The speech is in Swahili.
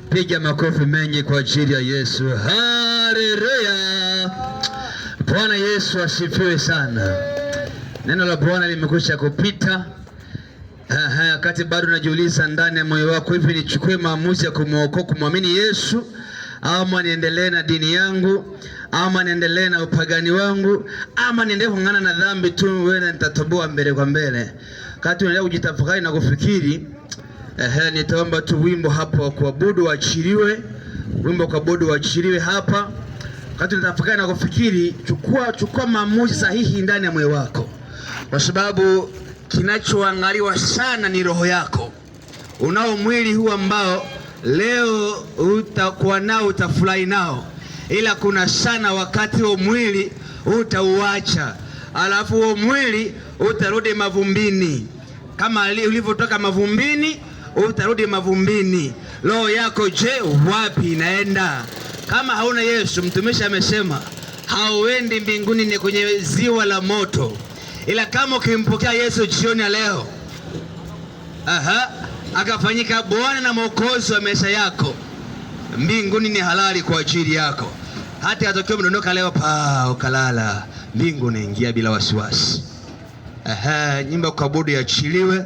Piga makofi mengi kwa ajili ya Yesu. Haleluya. Bwana Yesu asifiwe sana. Neno la Bwana limekwisha kupita. Wakati bado unajiuliza ndani ya moyo wako, hivi nichukue maamuzi ya kumwamini Yesu ama niendelee na dini yangu, ama niendelee na upagani wangu, ama niendelee kung'ana na dhambi tu, wewe nitatoboa mbele kwa mbele. Wakati unaendelea kujitafakari na kufikiri, nitaomba tu wimbo hapo wa kuabudu waachiliwe. Wimbo wa kuabudu waachiliwe hapa. Wakati unatafakari na kufikiri, chukua maamuzi sahihi ndani ya moyo wako. Kwa sababu kinachoangaliwa sana ni roho yako. Unao mwili huu ambao leo utakuwa nao, utafurahi nao, ila kuna sana wakati wa mwili utauacha, alafu huo mwili utarudi mavumbini. Kama ulivyotoka mavumbini, utarudi mavumbini. Roho yako je, wapi inaenda? Kama hauna Yesu, mtumishi amesema hauendi mbinguni, ni kwenye ziwa la moto. Ila kama ukimpokea Yesu jioni ya leo, akafanyika Bwana na Mwokozi wa maisha yako, mbinguni ni halali kwa ajili yako. Hata atokea mdondoka leo ukalala, mbingu unaingia bila wasiwasi. Nyimbo kuabudu iachiliwe.